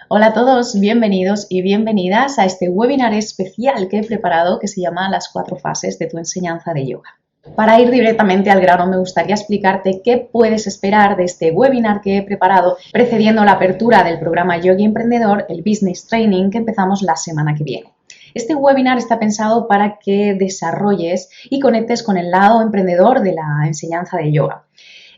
Hola a todos, bienvenidos y bienvenidas a este webinar especial que he preparado que se llama Las 4 fases de tu enseñanza de yoga. Para ir directamente al grano, me gustaría explicarte qué puedes esperar de este webinar que he preparado precediendo la apertura del programa Yogi Emprendedor, el Business Training, que empezamos la semana que viene. Este webinar está pensado para que desarrolles y conectes con el lado emprendedor de la enseñanza de yoga.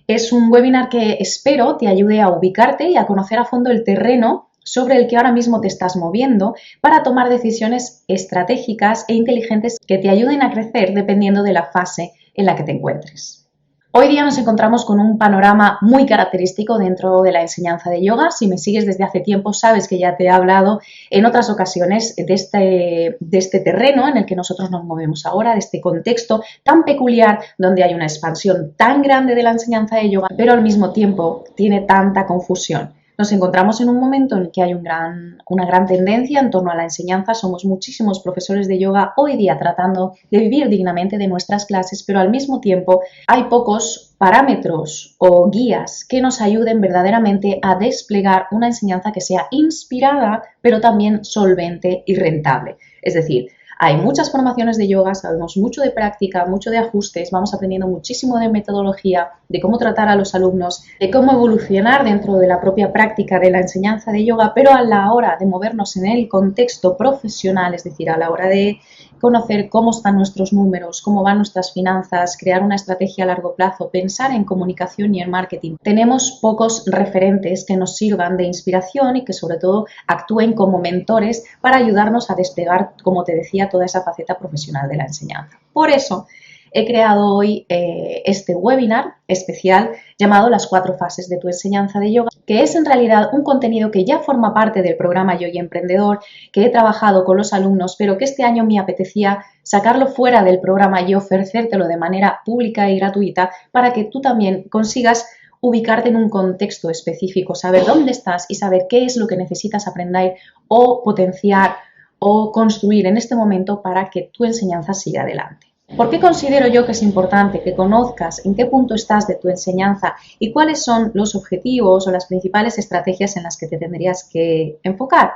Es un webinar que espero te ayude a ubicarte y a conocer a fondo el terreno sobre el que ahora mismo te estás moviendo para tomar decisiones estratégicas e inteligentes que te ayuden a crecer dependiendo de la fase en la que te encuentres. Hoy día nos encontramos con un panorama muy característico dentro de la enseñanza de yoga. Si me sigues desde hace tiempo, sabes que ya te he hablado en otras ocasiones de este terreno en el que nosotros nos movemos ahora, de este contexto tan peculiar donde hay una expansión tan grande de la enseñanza de yoga, pero al mismo tiempo tiene tanta confusión. Nos encontramos en un momento en el que hay una gran tendencia en torno a la enseñanza. Somos muchísimos profesores de yoga hoy día tratando de vivir dignamente de nuestras clases, pero al mismo tiempo hay pocos parámetros o guías que nos ayuden verdaderamente a desplegar una enseñanza que sea inspirada, pero también solvente y rentable. Es decir, hay muchas formaciones de yoga, sabemos mucho de práctica, mucho de ajustes, vamos aprendiendo muchísimo de metodología, de cómo tratar a los alumnos, de cómo evolucionar dentro de la propia práctica de la enseñanza de yoga, pero a la hora de movernos en el contexto profesional, es decir, a la hora de conocer cómo están nuestros números, cómo van nuestras finanzas, crear una estrategia a largo plazo, pensar en comunicación y en marketing. Tenemos pocos referentes que nos sirvan de inspiración y que sobre todo actúen como mentores para ayudarnos a desplegar, como te decía, toda esa faceta profesional de la enseñanza. Por eso he creado hoy este webinar especial llamado Las 4 fases de tu enseñanza de yoga, que es en realidad un contenido que ya forma parte del programa Yogi Emprendedor, que he trabajado con los alumnos, pero que este año me apetecía sacarlo fuera del programa y ofrecértelo de manera pública y gratuita para que tú también consigas ubicarte en un contexto específico, saber dónde estás y saber qué es lo que necesitas aprender o potenciar o construir en este momento para que tu enseñanza siga adelante. ¿Por qué considero yo que es importante que conozcas en qué punto estás de tu enseñanza y cuáles son los objetivos o las principales estrategias en las que te tendrías que enfocar?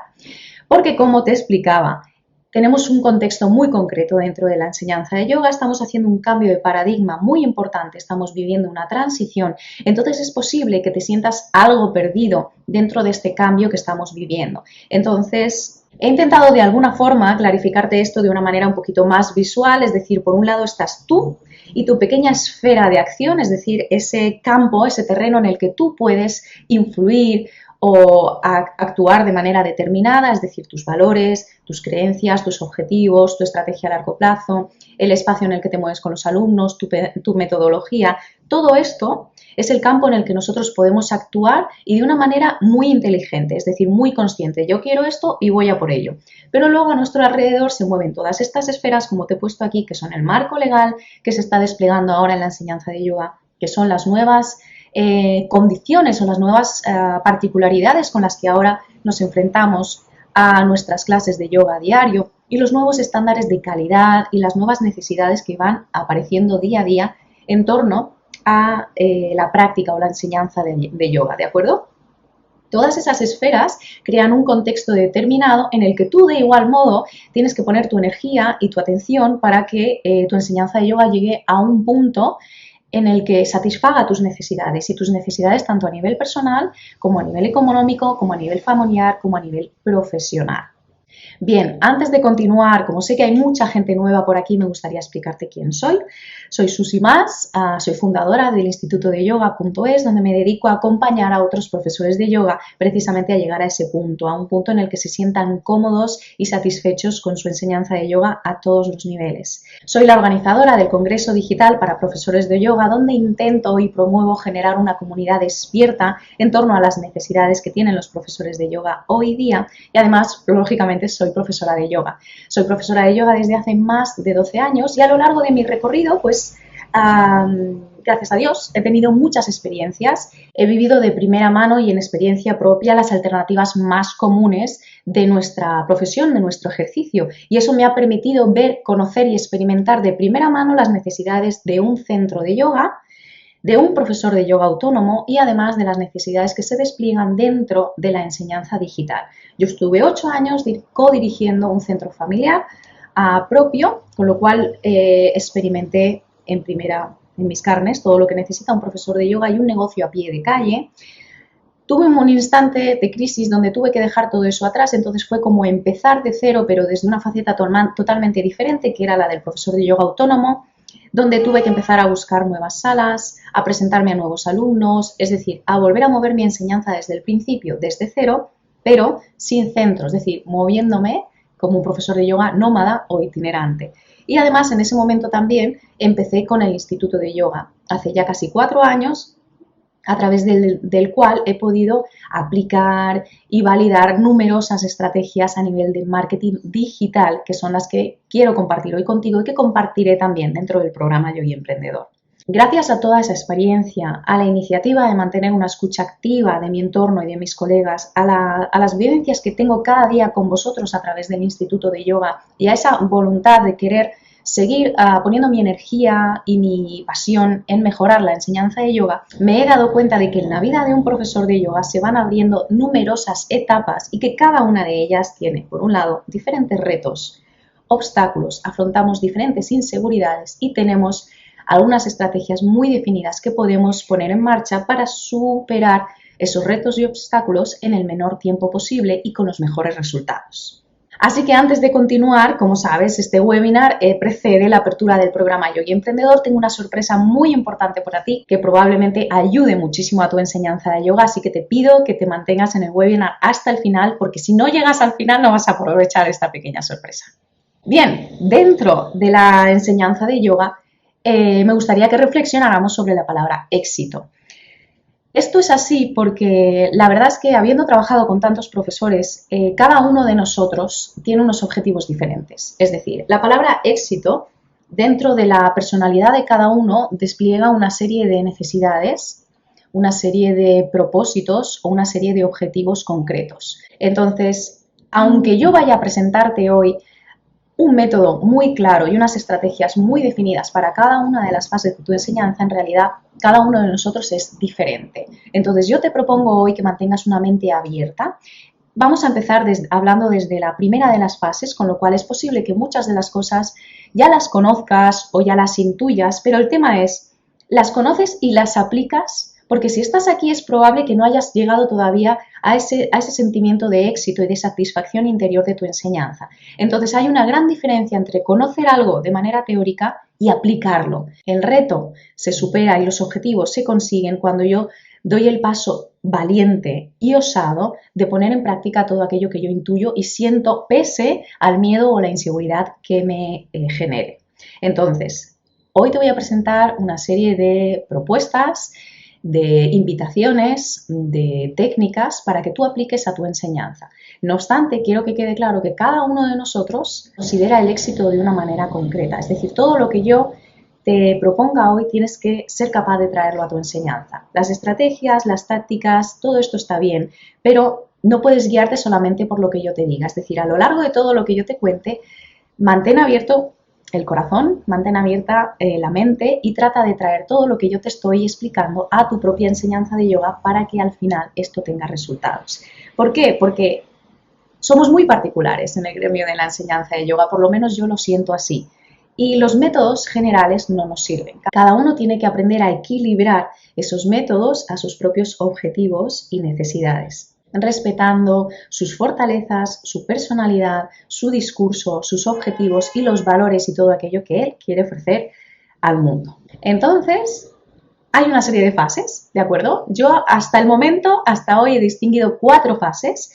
Porque, como te explicaba, tenemos un contexto muy concreto dentro de la enseñanza de yoga, estamos haciendo un cambio de paradigma muy importante, estamos viviendo una transición, entonces es posible que te sientas algo perdido dentro de este cambio que estamos viviendo. Entonces, he intentado de alguna forma clarificarte esto de una manera un poquito más visual, es decir, por un lado estás tú y tu pequeña esfera de acción, es decir, ese campo, ese terreno en el que tú puedes influir o actuar de manera determinada, es decir, tus valores, tus creencias, tus objetivos, tu estrategia a largo plazo, el espacio en el que te mueves con los alumnos, tu metodología. Todo esto es el campo en el que nosotros podemos actuar y de una manera muy inteligente, es decir, muy consciente. Yo quiero esto y voy a por ello. Pero luego a nuestro alrededor se mueven todas estas esferas, como te he puesto aquí, que son el marco legal que se está desplegando ahora en la enseñanza de yoga, que son las nuevas condiciones o las nuevas particularidades con las que ahora nos enfrentamos a nuestras clases de yoga a diario y los nuevos estándares de calidad y las nuevas necesidades que van apareciendo día a día en torno a la práctica o la enseñanza de yoga, ¿de acuerdo? Todas esas esferas crean un contexto determinado en el que tú de igual modo tienes que poner tu energía y tu atención para que tu enseñanza de yoga llegue a un punto en el que satisfaga tus necesidades y tus necesidades tanto a nivel personal como a nivel económico, como a nivel familiar, como a nivel profesional. Bien, antes de continuar, como sé que hay mucha gente nueva por aquí, me gustaría explicarte quién soy. Soy Susi Mas, soy fundadora del Instituto de Yoga.es, donde me dedico a acompañar a otros profesores de yoga precisamente a llegar a ese punto, a un punto en el que se sientan cómodos y satisfechos con su enseñanza de yoga a todos los niveles. Soy la organizadora del Congreso Digital para Profesores de Yoga, donde intento y promuevo generar una comunidad despierta en torno a las necesidades que tienen los profesores de yoga hoy día y además, lógicamente, soy profesora de yoga. Soy profesora de yoga desde hace más de 12 años y a lo largo de mi recorrido, pues, gracias a Dios, he tenido muchas experiencias. He vivido de primera mano y en experiencia propia las alternativas más comunes de nuestra profesión, de nuestro ejercicio. Y eso me ha permitido ver, conocer y experimentar de primera mano las necesidades de un centro de yoga, de un profesor de yoga autónomo y además de las necesidades que se despliegan dentro de la enseñanza digital. Yo estuve 8 años co-dirigiendo un centro familiar propio, con lo cual experimenté en mis carnes todo lo que necesita un profesor de yoga y un negocio a pie de calle. Tuve un instante de crisis donde tuve que dejar todo eso atrás, entonces fue como empezar de cero, pero desde una faceta totalmente diferente, que era la del profesor de yoga autónomo, donde tuve que empezar a buscar nuevas salas, a presentarme a nuevos alumnos, es decir, a volver a mover mi enseñanza desde el principio, desde cero, pero sin centro, es decir, moviéndome como un profesor de yoga nómada o itinerante. Y además en ese momento también empecé con el Instituto de Yoga, hace ya casi 4 años, a través del cual he podido aplicar y validar numerosas estrategias a nivel de marketing digital, que son las que quiero compartir hoy contigo y que compartiré también dentro del programa Yo y Emprendedor. Gracias a toda esa experiencia, a la iniciativa de mantener una escucha activa de mi entorno y de mis colegas, a las vivencias que tengo cada día con vosotros a través del Instituto de Yoga y a esa voluntad de querer seguir poniendo mi energía y mi pasión en mejorar la enseñanza de yoga, me he dado cuenta de que en la vida de un profesor de yoga se van abriendo numerosas etapas y que cada una de ellas tiene, por un lado, diferentes retos, obstáculos, afrontamos diferentes inseguridades y tenemos algunas estrategias muy definidas que podemos poner en marcha para superar esos retos y obstáculos en el menor tiempo posible y con los mejores resultados. Así que antes de continuar, como sabes, este webinar precede la apertura del programa Yo y Emprendedor. Tengo una sorpresa muy importante para ti que probablemente ayude muchísimo a tu enseñanza de yoga, así que te pido que te mantengas en el webinar hasta el final, porque si no llegas al final no vas a aprovechar esta pequeña sorpresa. Bien, dentro de la enseñanza de yoga me gustaría que reflexionáramos sobre la palabra éxito. Esto es así porque la verdad es que habiendo trabajado con tantos profesores, cada uno de nosotros tiene unos objetivos diferentes. Es decir, la palabra éxito dentro de la personalidad de cada uno despliega una serie de necesidades, una serie de propósitos o una serie de objetivos concretos. Entonces, aunque yo vaya a presentarte hoy un método muy claro y unas estrategias muy definidas para cada una de las fases de tu enseñanza, en realidad cada uno de nosotros es diferente. Entonces yo te propongo hoy que mantengas una mente abierta. Vamos a empezar hablando desde la primera de las fases, con lo cual es posible que muchas de las cosas ya las conozcas o ya las intuyas, pero el tema es, ¿las conoces y las aplicas? Porque si estás aquí es probable que no hayas llegado todavía a ese sentimiento de éxito y de satisfacción interior de tu enseñanza. Entonces hay una gran diferencia entre conocer algo de manera teórica y aplicarlo. El reto se supera y los objetivos se consiguen cuando yo doy el paso valiente y osado de poner en práctica todo aquello que yo intuyo y siento pese al miedo o la inseguridad que me genere. Entonces, hoy te voy a presentar una serie de propuestas, de invitaciones, de técnicas para que tú apliques a tu enseñanza. No obstante, quiero que quede claro que cada uno de nosotros considera el éxito de una manera concreta. Es decir, todo lo que yo te proponga hoy tienes que ser capaz de traerlo a tu enseñanza. Las estrategias, las tácticas, todo esto está bien, pero no puedes guiarte solamente por lo que yo te diga. Es decir, a lo largo de todo lo que yo te cuente, mantén abierto el corazón, mantén abierta la mente y trata de traer todo lo que yo te estoy explicando a tu propia enseñanza de yoga para que al final esto tenga resultados. ¿Por qué? Porque somos muy particulares en el gremio de la enseñanza de yoga, por lo menos yo lo siento así. Y los métodos generales no nos sirven. Cada uno tiene que aprender a equilibrar esos métodos a sus propios objetivos y necesidades, respetando sus fortalezas, su personalidad, su discurso, sus objetivos y los valores y todo aquello que él quiere ofrecer al mundo. Entonces, hay una serie de fases, ¿de acuerdo? Yo hasta el momento, hasta hoy he distinguido 4 fases,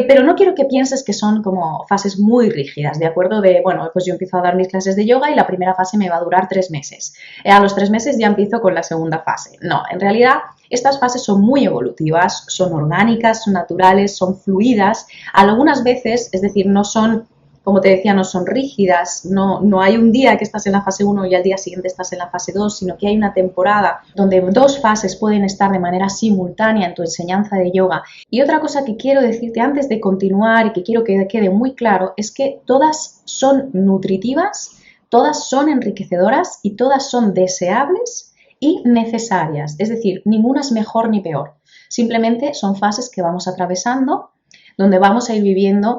pero no quiero que pienses que son como fases muy rígidas, ¿de acuerdo? Bueno, pues yo empiezo a dar mis clases de yoga y la primera fase me va a durar 3 meses. A los 3 meses ya empiezo con la segunda fase. No, en realidad estas fases son muy evolutivas, son orgánicas, son naturales, son fluidas. Algunas veces, es decir, no son, como te decía, no son rígidas, no hay un día que estás en la fase 1 y al día siguiente estás en la fase 2, sino que hay una temporada donde 2 fases pueden estar de manera simultánea en tu enseñanza de yoga. Y otra cosa que quiero decirte antes de continuar y que quiero que quede muy claro es que todas son nutritivas, todas son enriquecedoras y todas son deseables y necesarias, es decir, ninguna es mejor ni peor. Simplemente son fases que vamos atravesando, donde vamos a ir viviendo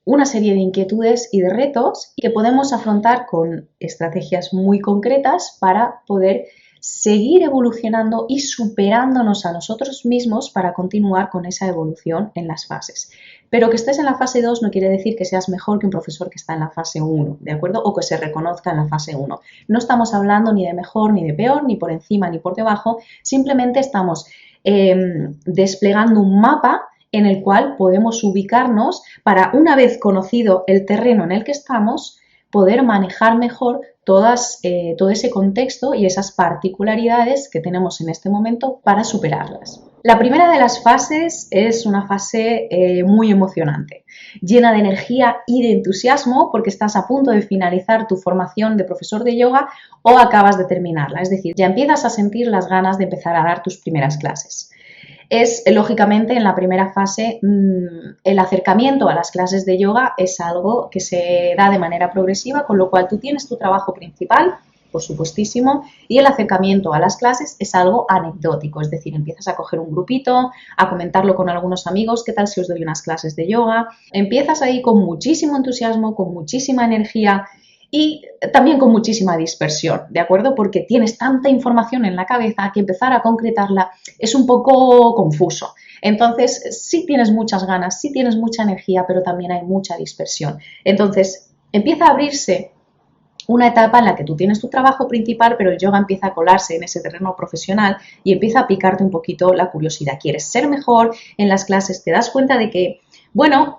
una serie de inquietudes y de retos que podemos afrontar con estrategias muy concretas para poder seguir evolucionando y superándonos a nosotros mismos para continuar con esa evolución en las fases. Pero que estés en la fase 2 no quiere decir que seas mejor que un profesor que está en la fase 1, ¿de acuerdo? O que se reconozca en la fase 1. No estamos hablando ni de mejor ni de peor, ni por encima ni por debajo, simplemente estamos desplegando un mapa en el cual podemos ubicarnos para, una vez conocido el terreno en el que estamos, poder manejar mejor todo ese contexto y esas particularidades que tenemos en este momento para superarlas. La primera de las fases es una fase muy emocionante, llena de energía y de entusiasmo porque estás a punto de finalizar tu formación de profesor de yoga o acabas de terminarla, es decir, ya empiezas a sentir las ganas de empezar a dar tus primeras clases. Es, lógicamente, en la primera fase, el acercamiento a las clases de yoga es algo que se da de manera progresiva, con lo cual tú tienes tu trabajo principal, por supuestísimo, y el acercamiento a las clases es algo anecdótico, es decir, empiezas a coger un grupito, a comentarlo con algunos amigos, ¿qué tal si os doy unas clases de yoga? Empiezas ahí con muchísimo entusiasmo, con muchísima energía y también con muchísima dispersión, ¿de acuerdo? Porque tienes tanta información en la cabeza que empezar a concretarla es un poco confuso. Entonces, sí tienes muchas ganas, sí tienes mucha energía, pero también hay mucha dispersión. Entonces, empieza a abrirse una etapa en la que tú tienes tu trabajo principal, pero el yoga empieza a colarse en ese terreno profesional y empieza a picarte un poquito la curiosidad. Quieres ser mejor en las clases, te das cuenta de que, bueno,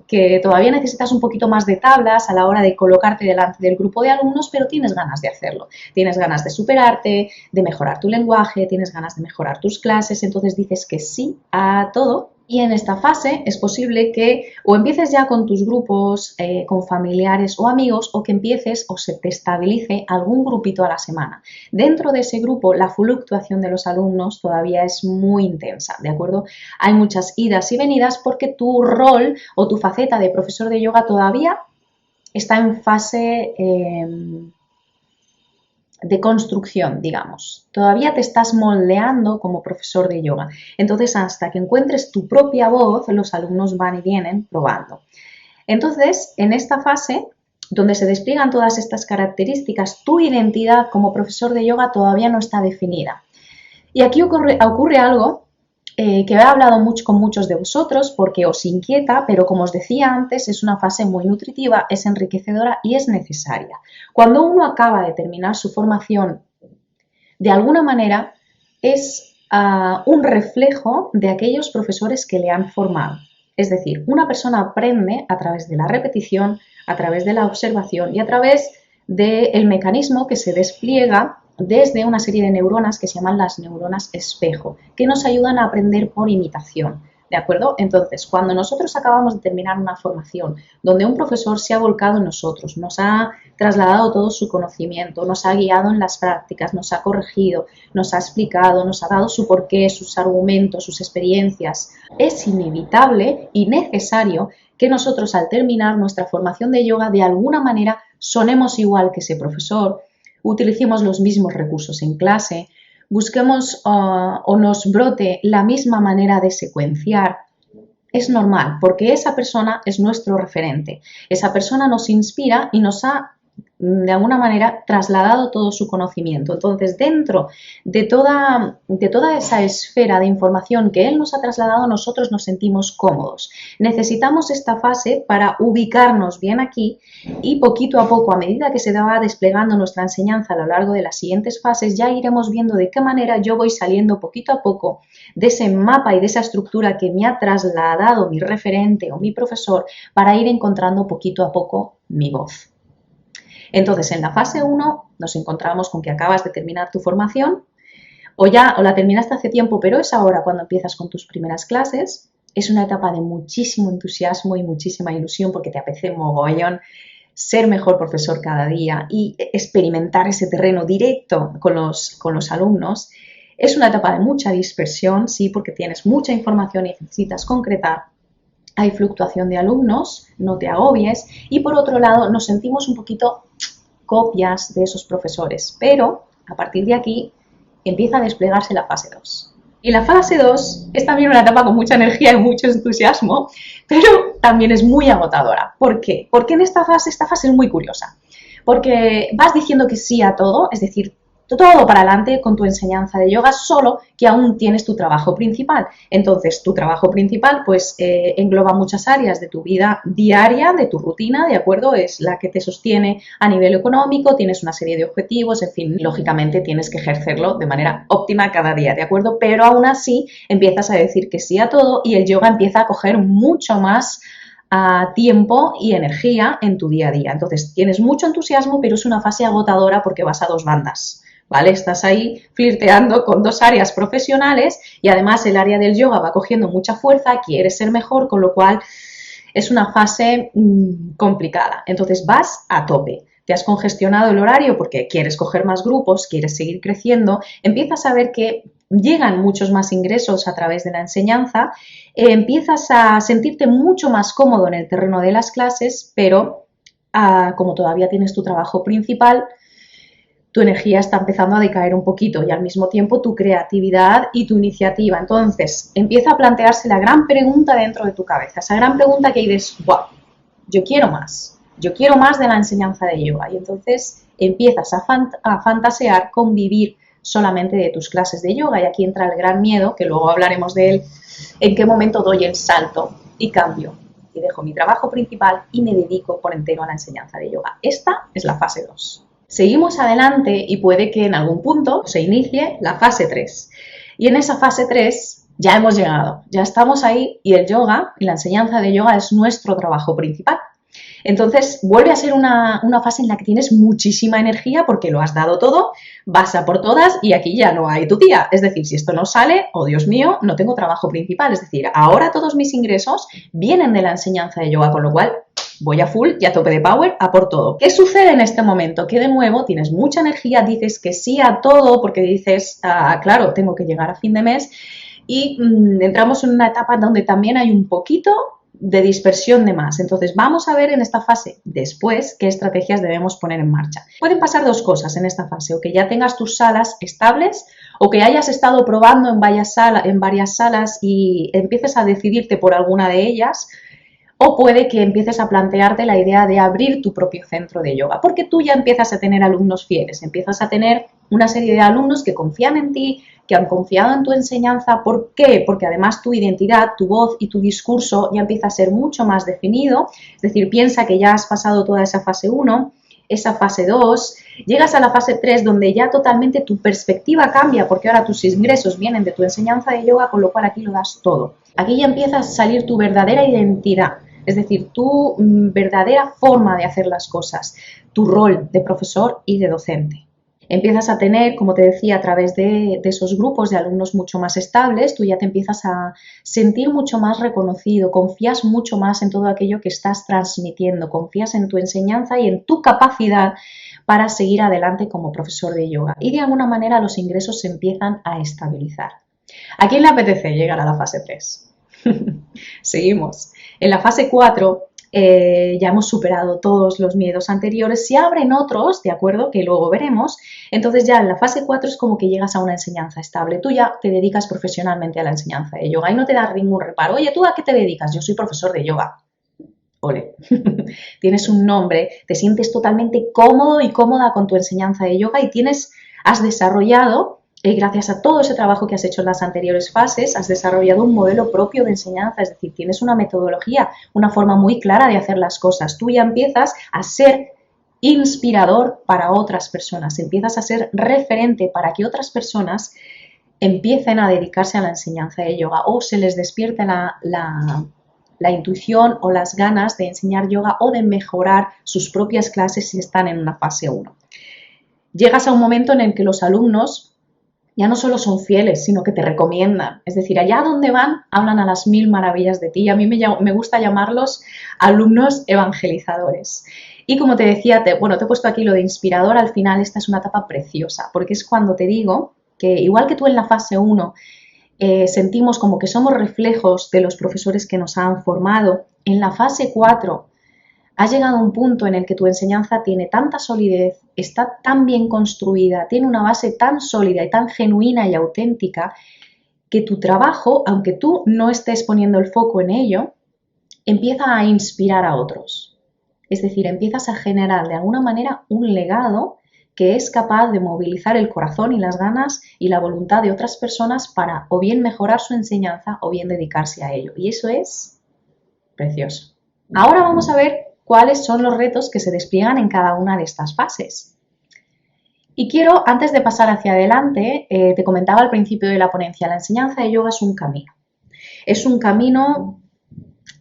que todavía necesitas un poquito más de tablas a la hora de colocarte delante del grupo de alumnos, pero tienes ganas de hacerlo. Tienes ganas de superarte, de mejorar tu lenguaje, tienes ganas de mejorar tus clases, entonces dices que sí a todo. Y en esta fase es posible que o empieces ya con tus grupos, con familiares o amigos, o que empieces o se te estabilice algún grupito a la semana. Dentro de ese grupo, la fluctuación de los alumnos todavía es muy intensa, ¿de acuerdo? Hay muchas idas y venidas porque tu rol o tu faceta de profesor de yoga todavía está en fase de construcción, digamos. Todavía te estás moldeando como profesor de yoga. Entonces, hasta que encuentres tu propia voz, los alumnos van y vienen probando. Entonces, en esta fase, donde se despliegan todas estas características, tu identidad como profesor de yoga todavía no está definida. Y aquí ocurre algo que he hablado mucho con muchos de vosotros porque os inquieta, pero como os decía antes, es una fase muy nutritiva, es enriquecedora y es necesaria. Cuando uno acaba de terminar su formación, de alguna manera es un reflejo de aquellos profesores que le han formado. Es decir, una persona aprende a través de la repetición, a través de la observación y a través del mecanismo que se despliega desde una serie de neuronas que se llaman las neuronas espejo, que nos ayudan a aprender por imitación, ¿de acuerdo? Entonces, cuando nosotros acabamos de terminar una formación donde un profesor se ha volcado en nosotros, nos ha trasladado todo su conocimiento, nos ha guiado en las prácticas, nos ha corregido, nos ha explicado, nos ha dado su porqué, sus argumentos, sus experiencias, es inevitable y necesario que nosotros al terminar nuestra formación de yoga de alguna manera sonemos igual que ese profesor, utilicemos los mismos recursos en clase, busquemos o nos brote la misma manera de secuenciar. Es normal, porque esa persona es nuestro referente. Esa persona nos inspira y nos ha, de alguna manera, trasladado todo su conocimiento. Entonces, dentro de toda esa esfera de información que él nos ha trasladado, nosotros nos sentimos cómodos. Necesitamos esta fase para ubicarnos bien aquí y poquito a poco, a medida que se va desplegando nuestra enseñanza a lo largo de las siguientes fases, ya iremos viendo de qué manera yo voy saliendo poquito a poco de ese mapa y de esa estructura que me ha trasladado mi referente o mi profesor para ir encontrando poquito a poco mi voz. Entonces, en la fase 1 nos encontramos con que acabas de terminar tu formación o la terminaste hace tiempo, pero es ahora cuando empiezas con tus primeras clases. Es una etapa de muchísimo entusiasmo y muchísima ilusión porque te apetece mogollón ser mejor profesor cada día y experimentar ese terreno directo con los alumnos. Es una etapa de mucha dispersión, sí, porque tienes mucha información y necesitas concretar. Hay fluctuación de alumnos, no te agobies, y por otro lado nos sentimos un poquito copias de esos profesores, pero a partir de aquí empieza a desplegarse la fase 2. Y la fase 2 es también una etapa con mucha energía y mucho entusiasmo, pero también es muy agotadora. ¿Por qué? Porque en esta fase es muy curiosa. Porque vas diciendo que sí a todo, es decir, todo para adelante con tu enseñanza de yoga, solo que aún tienes tu trabajo principal. Entonces, tu trabajo principal pues engloba muchas áreas de tu vida diaria, de tu rutina, ¿de acuerdo? Es la que te sostiene a nivel económico, tienes una serie de objetivos, en fin, lógicamente tienes que ejercerlo de manera óptima cada día, ¿de acuerdo? Pero aún así empiezas a decir que sí a todo y el yoga empieza a coger mucho más tiempo y energía en tu día a día. Entonces, tienes mucho entusiasmo, pero es una fase agotadora porque vas a dos bandas. ¿Vale? Estás ahí flirteando con dos áreas profesionales y además el área del yoga va cogiendo mucha fuerza, quieres ser mejor, con lo cual es una fase complicada. Entonces vas a tope. Te has congestionado el horario porque quieres coger más grupos, quieres seguir creciendo, empiezas a ver que llegan muchos más ingresos a través de la enseñanza, empiezas a sentirte mucho más cómodo en el terreno de las clases, pero como todavía tienes tu trabajo principal, tu energía está empezando a decaer un poquito y al mismo tiempo tu creatividad y tu iniciativa. Entonces, empieza a plantearse la gran pregunta dentro de tu cabeza, esa gran pregunta que dices, wow, yo quiero más de la enseñanza de yoga. Y entonces empiezas a fantasear con vivir solamente de tus clases de yoga. Y aquí entra el gran miedo, que luego hablaremos de él, en qué momento doy el salto y cambio. Y dejo mi trabajo principal y me dedico por entero a la enseñanza de yoga. Esta es la fase 2. Seguimos adelante y puede que en algún punto se inicie la fase 3. Y en esa fase 3 ya hemos llegado, ya estamos ahí y el yoga y la enseñanza de yoga es nuestro trabajo principal. Entonces vuelve a ser una fase en la que tienes muchísima energía porque lo has dado todo, vas a por todas y aquí ya no hay tu tía. Es decir, si esto no sale, oh Dios mío, no tengo trabajo principal. Es decir, ahora todos mis ingresos vienen de la enseñanza de yoga, con lo cual voy a full y a tope de power, a por todo. ¿Qué sucede en este momento? Que de nuevo tienes mucha energía, dices que sí a todo porque dices, claro, tengo que llegar a fin de mes y entramos en una etapa donde también hay un poquito de dispersión de más. Entonces vamos a ver en esta fase después qué estrategias debemos poner en marcha. Pueden pasar dos cosas en esta fase, o que ya tengas tus salas estables o que hayas estado probando en varias salas y empieces a decidirte por alguna de ellas. O puede que empieces a plantearte la idea de abrir tu propio centro de yoga, porque tú ya empiezas a tener alumnos fieles, empiezas a tener una serie de alumnos que confían en ti, que han confiado en tu enseñanza. ¿Por qué? Porque además tu identidad, tu voz y tu discurso ya empieza a ser mucho más definido, es decir, piensa que ya has pasado toda esa fase 1, esa fase 2, llegas a la fase 3 donde ya totalmente tu perspectiva cambia porque ahora tus ingresos vienen de tu enseñanza de yoga, con lo cual aquí lo das todo. Aquí ya empieza a salir tu verdadera identidad. Es decir, tu verdadera forma de hacer las cosas, tu rol de profesor y de docente. Empiezas a tener, como te decía, a través de esos grupos de alumnos mucho más estables, tú ya te empiezas a sentir mucho más reconocido, confías mucho más en todo aquello que estás transmitiendo, confías en tu enseñanza y en tu capacidad para seguir adelante como profesor de yoga. Y de alguna manera los ingresos se empiezan a estabilizar. ¿A quién le apetece llegar a la fase 3? Seguimos. En la fase 4 ya hemos superado todos los miedos anteriores, se abren otros, ¿de acuerdo? Que luego veremos. Entonces ya en la fase 4 es como que llegas a una enseñanza estable. Tú ya te dedicas profesionalmente a la enseñanza de yoga y no te da ningún reparo. Oye, ¿tú a qué te dedicas? Yo soy profesor de yoga. Ole. Tienes un nombre, te sientes totalmente cómodo y cómoda con tu enseñanza de yoga y has desarrollado, gracias a todo ese trabajo que has hecho en las anteriores fases, has desarrollado un modelo propio de enseñanza, es decir, tienes una metodología, una forma muy clara de hacer las cosas. Tú ya empiezas a ser inspirador para otras personas, empiezas a ser referente para que otras personas empiecen a dedicarse a la enseñanza de yoga o se les despierte la intuición o las ganas de enseñar yoga o de mejorar sus propias clases si están en una fase 1. Llegas a un momento en el que los alumnos ya no solo son fieles, sino que te recomiendan. Es decir, allá donde van, hablan a las 1000 maravillas de ti. Y a mí me gusta llamarlos alumnos evangelizadores. Y como te decía, te he puesto aquí lo de inspirador. Al final esta es una etapa preciosa, porque es cuando te digo que igual que tú en la fase 1 sentimos como que somos reflejos de los profesores que nos han formado, en la fase 4 has llegado a un punto en el que tu enseñanza tiene tanta solidez, está tan bien construida, tiene una base tan sólida y tan genuina y auténtica, que tu trabajo, aunque tú no estés poniendo el foco en ello, empieza a inspirar a otros. Es decir, empiezas a generar de alguna manera un legado que es capaz de movilizar el corazón y las ganas y la voluntad de otras personas para o bien mejorar su enseñanza o bien dedicarse a ello. Y eso es precioso. Ahora vamos a ver cuáles son los retos que se despliegan en cada una de estas fases. Y quiero, antes de pasar hacia adelante, te comentaba al principio de la ponencia, la enseñanza de yoga es un camino. Es un camino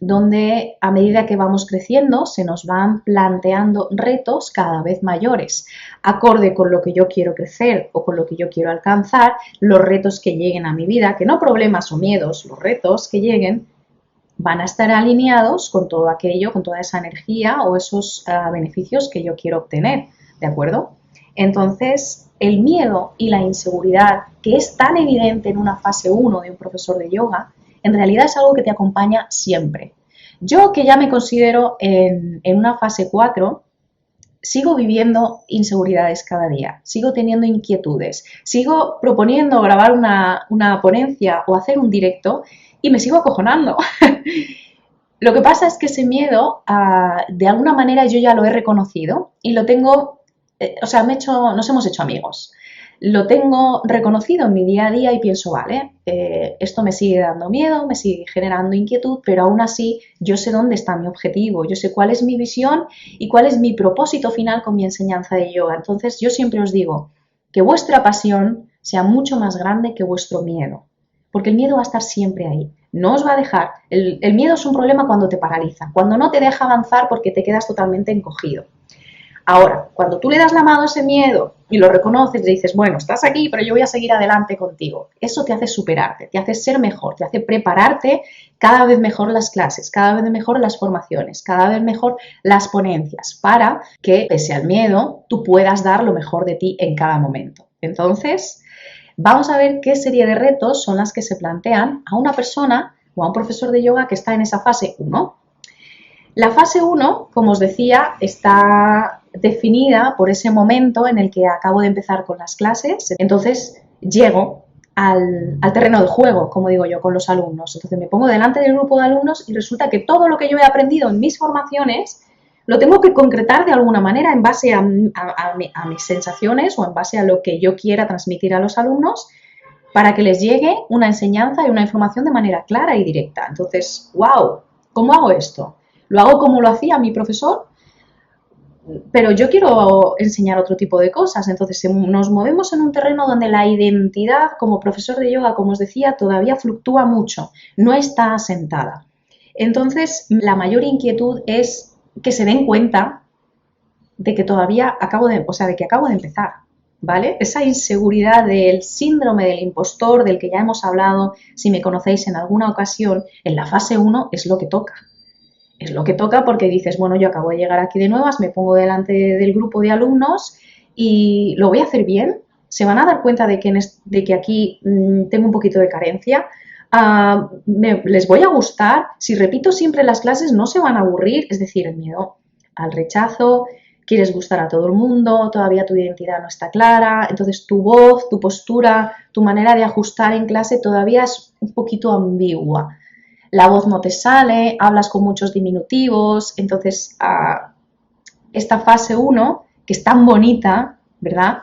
donde a medida que vamos creciendo se nos van planteando retos cada vez mayores, acorde con lo que yo quiero crecer o con lo que yo quiero alcanzar, los retos que lleguen a mi vida, que no problemas o miedos, los retos que lleguen van a estar alineados con todo aquello, con toda esa energía o esos beneficios que yo quiero obtener, ¿de acuerdo? Entonces, el miedo y la inseguridad, que es tan evidente en una fase 1 de un profesor de yoga, en realidad es algo que te acompaña siempre. Yo, que ya me considero en una fase 4, sigo viviendo inseguridades cada día, sigo teniendo inquietudes, sigo proponiendo grabar una ponencia o hacer un directo y me sigo acojonando. Lo que pasa es que ese miedo, de alguna manera yo ya lo he reconocido y lo tengo, nos hemos hecho amigos. Lo tengo reconocido en mi día a día y pienso, vale, esto me sigue dando miedo, me sigue generando inquietud, pero aún así yo sé dónde está mi objetivo, yo sé cuál es mi visión y cuál es mi propósito final con mi enseñanza de yoga. Entonces yo siempre os digo que vuestra pasión sea mucho más grande que vuestro miedo, porque el miedo va a estar siempre ahí, no os va a dejar. El miedo es un problema cuando te paraliza, cuando no te deja avanzar porque te quedas totalmente encogido. Ahora, cuando tú le das la mano a ese miedo y lo reconoces y dices, bueno, estás aquí, pero yo voy a seguir adelante contigo, eso te hace superarte, te hace ser mejor, te hace prepararte cada vez mejor las clases, cada vez mejor las formaciones, cada vez mejor las ponencias, para que, pese al miedo, tú puedas dar lo mejor de ti en cada momento. Entonces, vamos a ver qué serie de retos son las que se plantean a una persona o a un profesor de yoga que está en esa fase 1. La fase 1, como os decía, está definida por ese momento en el que acabo de empezar con las clases. Entonces llego al terreno de juego, como digo yo, con los alumnos. Entonces me pongo delante del grupo de alumnos y resulta que todo lo que yo he aprendido en mis formaciones lo tengo que concretar de alguna manera en base a mis sensaciones o en base a lo que yo quiera transmitir a los alumnos para que les llegue una enseñanza y una información de manera clara y directa. Entonces, wow, ¿cómo hago esto? Lo hago como lo hacía mi profesor, pero yo quiero enseñar otro tipo de cosas. Entonces nos movemos en un terreno donde la identidad como profesor de yoga, como os decía, todavía fluctúa mucho, no está asentada. Entonces la mayor inquietud es que se den cuenta de que todavía acabo de empezar, ¿vale? Esa inseguridad del síndrome del impostor del que ya hemos hablado, si me conocéis en alguna ocasión, en la fase 1 es lo que toca. Es lo que toca porque dices, bueno, yo acabo de llegar aquí de nuevas, me pongo delante del grupo de alumnos y lo voy a hacer bien. Se van a dar cuenta de que aquí tengo un poquito de carencia. Les voy a gustar. Si repito siempre las clases no se van a aburrir. Es decir, el miedo al rechazo, quieres gustar a todo el mundo, todavía tu identidad no está clara. Entonces tu voz, tu postura, tu manera de ajustar en clase todavía es un poquito ambigua. La voz no te sale, hablas con muchos diminutivos. Entonces, esta fase 1, que es tan bonita, ¿verdad?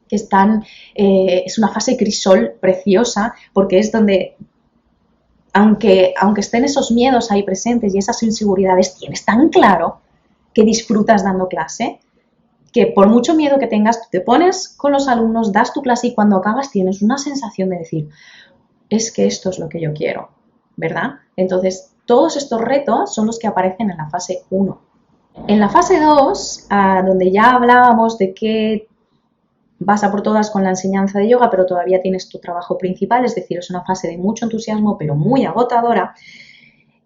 Que es una fase crisol preciosa, porque es donde, aunque estén esos miedos ahí presentes y esas inseguridades, tienes tan claro que disfrutas dando clase, que por mucho miedo que tengas, tú te pones con los alumnos, das tu clase y cuando acabas tienes una sensación de decir, es que esto es lo que yo quiero, ¿verdad? Entonces, todos estos retos son los que aparecen en la fase 1. En la fase 2, donde ya hablábamos de que vas a por todas con la enseñanza de yoga, pero todavía tienes tu trabajo principal, es decir, es una fase de mucho entusiasmo, pero muy agotadora,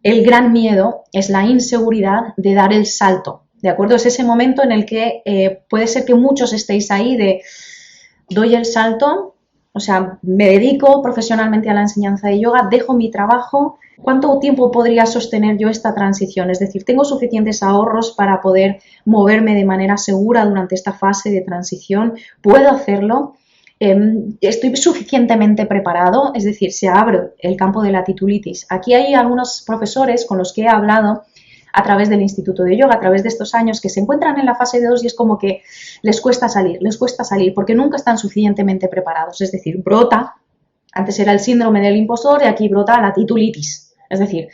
el gran miedo es la inseguridad de dar el salto, ¿de acuerdo? Es ese momento en el que puede ser que muchos estéis ahí de, doy el salto, O sea, me dedico profesionalmente a la enseñanza de yoga, dejo mi trabajo. ¿Cuánto tiempo podría sostener yo esta transición? Es decir, ¿tengo suficientes ahorros para poder moverme de manera segura durante esta fase de transición? ¿Puedo hacerlo? ¿Estoy suficientemente preparado? Es decir, se abre el campo de la titulitis. Aquí hay algunos profesores con los que he hablado a través del Instituto de Yoga, a través de estos años, que se encuentran en la fase 2 y es como que les cuesta salir, porque nunca están suficientemente preparados. Es decir, brota, antes era el síndrome del impostor y aquí brota la titulitis. Es decir,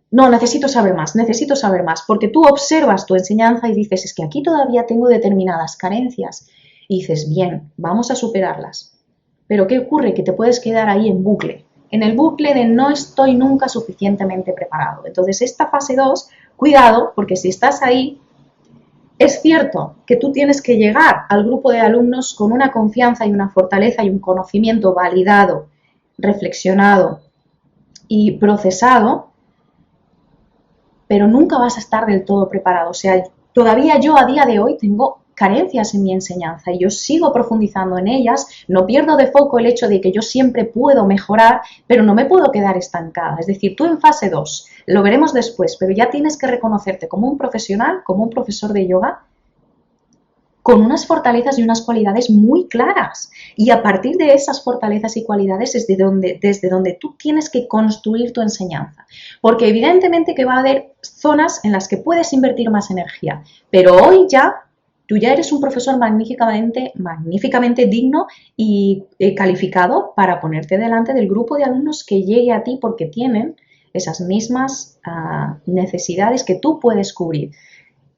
no, necesito saber más, porque tú observas tu enseñanza y dices, es que aquí todavía tengo determinadas carencias. Y dices, bien, vamos a superarlas. Pero ¿qué ocurre? Que te puedes quedar ahí en el bucle de no estoy nunca suficientemente preparado. Entonces, esta fase 2, cuidado, porque si estás ahí, es cierto que tú tienes que llegar al grupo de alumnos con una confianza y una fortaleza y un conocimiento validado, reflexionado y procesado, pero nunca vas a estar del todo preparado. O sea, todavía yo a día de hoy tengo carencias en mi enseñanza y yo sigo profundizando en ellas, no pierdo de foco el hecho de que yo siempre puedo mejorar, pero no me puedo quedar estancada. Es decir, tú en fase 2, lo veremos después, pero ya tienes que reconocerte como un profesional, como un profesor de yoga, con unas fortalezas y unas cualidades muy claras. Y a partir de esas fortalezas y cualidades es desde donde tú tienes que construir tu enseñanza. Porque evidentemente que va a haber zonas en las que puedes invertir más energía, pero hoy ya tú ya eres un profesor magníficamente digno y calificado para ponerte delante del grupo de alumnos que llegue a ti porque tienen esas mismas necesidades que tú puedes cubrir.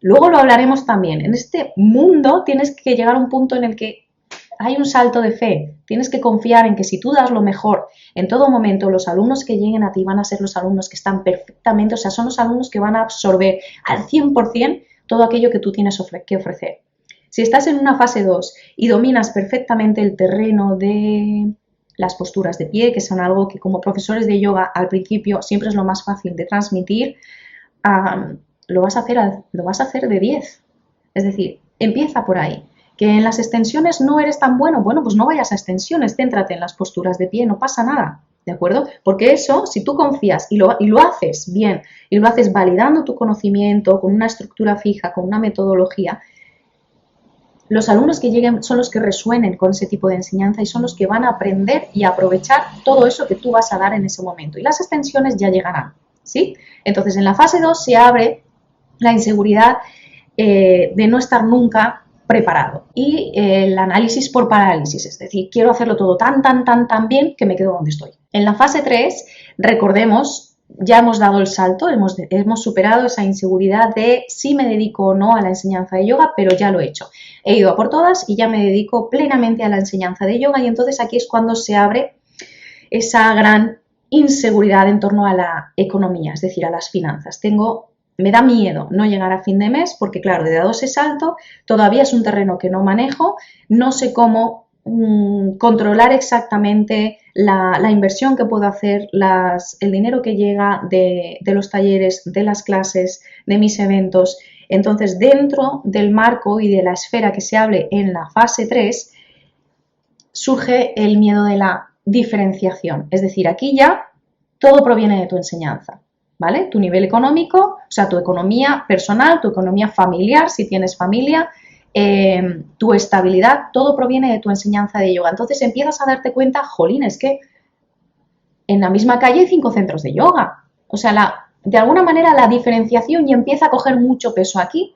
Luego lo hablaremos también. En este mundo tienes que llegar a un punto en el que hay un salto de fe. Tienes que confiar en que si tú das lo mejor en todo momento, los alumnos que lleguen a ti van a ser los alumnos que están perfectamente, o sea, son los alumnos que van a absorber al 100% todo aquello que tú tienes que ofrecer. Si estás en una fase 2 y dominas perfectamente el terreno de las posturas de pie, que son algo que como profesores de yoga al principio siempre es lo más fácil de transmitir, lo vas a hacer de 10. Es decir, empieza por ahí. Que en las extensiones no eres tan bueno, pues no vayas a extensiones, céntrate en las posturas de pie, no pasa nada, ¿de acuerdo? Porque eso, si tú confías y lo haces bien, y lo haces validando tu conocimiento, con una estructura fija, con una metodología, los alumnos que lleguen son los que resuenen con ese tipo de enseñanza y son los que van a aprender y aprovechar todo eso que tú vas a dar en ese momento. Y las extensiones ya llegarán, ¿sí? Entonces, en la fase 2 se abre la inseguridad de no estar nunca preparado y el análisis por parálisis, es decir, quiero hacerlo todo tan bien que me quedo donde estoy. En la fase 3, recordemos, ya hemos dado el salto, hemos superado esa inseguridad de si me dedico o no a la enseñanza de yoga, pero ya lo he hecho. He ido a por todas y ya me dedico plenamente a la enseñanza de yoga y entonces aquí es cuando se abre esa gran inseguridad en torno a la economía, es decir, a las finanzas. Me da miedo no llegar a fin de mes porque, claro, de dado ese salto, todavía es un terreno que no manejo, no sé cómo controlar exactamente la inversión que puedo hacer, el dinero que llega de los talleres, de las clases, de mis eventos. Entonces, dentro del marco y de la esfera que se hable en la fase 3, surge el miedo de la diferenciación. Es decir, aquí ya todo proviene de tu enseñanza. ¿Vale? Tu nivel económico, o sea, tu economía personal, tu economía familiar, si tienes familia, tu estabilidad, todo proviene de tu enseñanza de yoga. Entonces empiezas a darte cuenta, jolín, es que en la misma calle hay 5 centros de yoga. O sea, de alguna manera la diferenciación ya empieza a coger mucho peso aquí,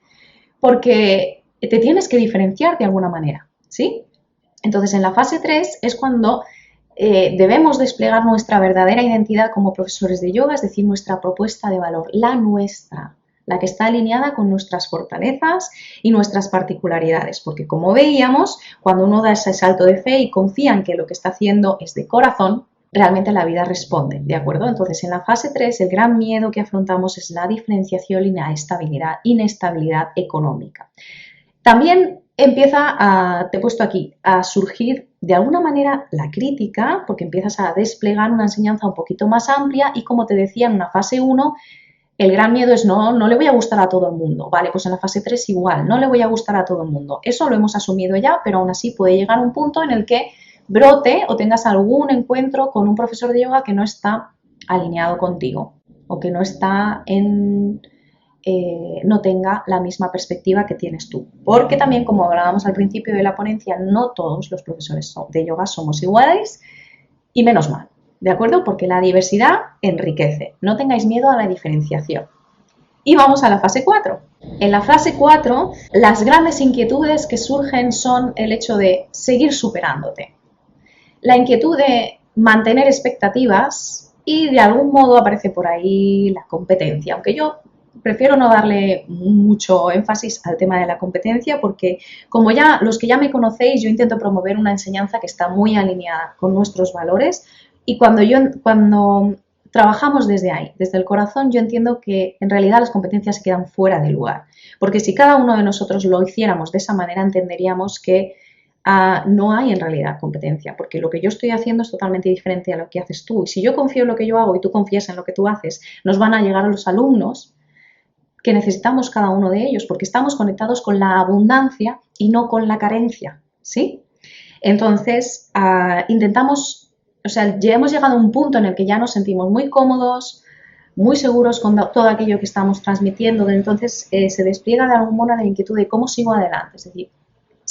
porque te tienes que diferenciar de alguna manera, ¿sí? Entonces en la fase 3 es cuando debemos desplegar nuestra verdadera identidad como profesores de yoga, es decir, nuestra propuesta de valor, la nuestra, la que está alineada con nuestras fortalezas y nuestras particularidades, porque como veíamos, cuando uno da ese salto de fe y confía en que lo que está haciendo es de corazón, realmente la vida responde, ¿de acuerdo? Entonces, en la fase 3, el gran miedo que afrontamos es la diferenciación y la inestabilidad económica. También empieza te he puesto aquí, a surgir de alguna manera la crítica, porque empiezas a desplegar una enseñanza un poquito más amplia y como te decía en una fase 1, el gran miedo es no le voy a gustar a todo el mundo, vale, pues en la fase 3 igual, no le voy a gustar a todo el mundo. Eso lo hemos asumido ya, pero aún así puede llegar un punto en el que brote o tengas algún encuentro con un profesor de yoga que no está alineado contigo o que no está no tenga la misma perspectiva que tienes tú. Porque también, como hablábamos al principio de la ponencia, no todos los profesores de yoga somos iguales y menos mal, ¿de acuerdo? Porque la diversidad enriquece. No tengáis miedo a la diferenciación. Y vamos a la fase 4. En la fase 4, las grandes inquietudes que surgen son el hecho de seguir superándote. La inquietud de mantener expectativas y de algún modo aparece por ahí la competencia, aunque yo prefiero no darle mucho énfasis al tema de la competencia porque, como ya los que ya me conocéis, yo intento promover una enseñanza que está muy alineada con nuestros valores y cuando trabajamos desde ahí, desde el corazón, yo entiendo que en realidad las competencias se quedan fuera de lugar, porque si cada uno de nosotros lo hiciéramos de esa manera, entenderíamos que no hay en realidad competencia, porque lo que yo estoy haciendo es totalmente diferente a lo que haces tú, y si yo confío en lo que yo hago y tú confías en lo que tú haces, nos van a llegar a los alumnos que necesitamos cada uno de ellos, porque estamos conectados con la abundancia y no con la carencia, ¿sí? Entonces, intentamos, o sea, ya hemos llegado a un punto en el que ya nos sentimos muy cómodos, muy seguros con todo aquello que estamos transmitiendo, entonces se despliega de algún modo la inquietud de cómo sigo adelante, es decir,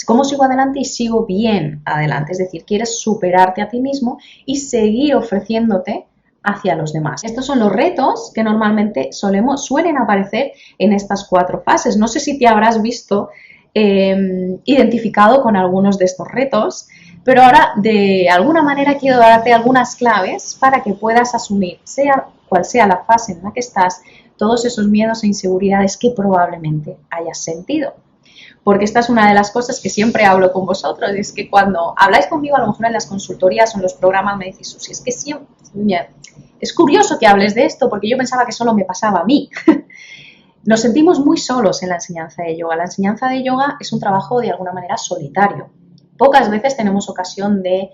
cómo sigo adelante y sigo bien adelante, es decir, quieres superarte a ti mismo y seguir ofreciéndote hacia los demás. Estos son los retos que normalmente suelen aparecer en estas 4 fases. No sé si te habrás visto identificado con algunos de estos retos, pero ahora de alguna manera quiero darte algunas claves para que puedas asumir, sea cual sea la fase en la que estás, todos esos miedos e inseguridades que probablemente hayas sentido. Porque esta es una de las cosas que siempre hablo con vosotros, es que cuando habláis conmigo, a lo mejor en las consultorías o en los programas, me decís, Susi, es que siempre, es curioso que hables de esto porque yo pensaba que solo me pasaba a mí. Nos sentimos muy solos en la enseñanza de yoga. La enseñanza de yoga es un trabajo de alguna manera solitario. Pocas veces tenemos ocasión de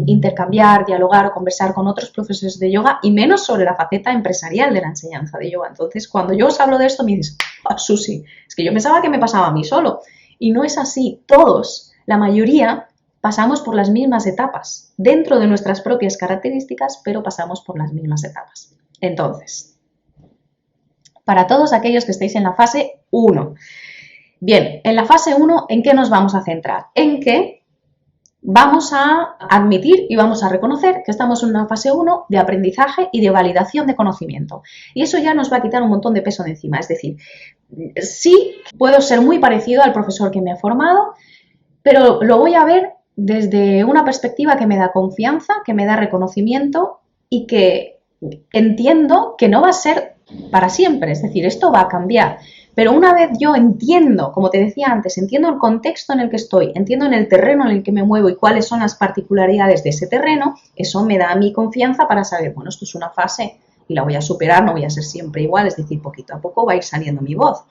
intercambiar, dialogar o conversar con otros profesores de yoga y menos sobre la faceta empresarial de la enseñanza de yoga. Entonces, cuando yo os hablo de esto, me dices, Susi, es que yo pensaba que me pasaba a mí solo. Y no es así. Todos, la mayoría, pasamos por las mismas etapas, dentro de nuestras propias características, pero pasamos por las mismas etapas. Entonces, para todos aquellos que estéis en la fase 1, bien, en la fase 1, ¿en qué nos vamos a centrar? En que vamos a admitir y vamos a reconocer que estamos en una fase 1 de aprendizaje y de validación de conocimiento. Y eso ya nos va a quitar un montón de peso de encima. Es decir, sí, puedo ser muy parecido al profesor que me ha formado, pero lo voy a ver desde una perspectiva que me da confianza, que me da reconocimiento y que entiendo que no va a ser para siempre. Es decir, esto va a cambiar. Pero una vez yo entiendo, como te decía antes, entiendo el contexto en el que estoy, entiendo en el terreno en el que me muevo y cuáles son las particularidades de ese terreno, eso me da a mí confianza para saber, bueno, esto es una fase y la voy a superar, no voy a ser siempre igual, es decir, poquito a poco va a ir saliendo mi voz.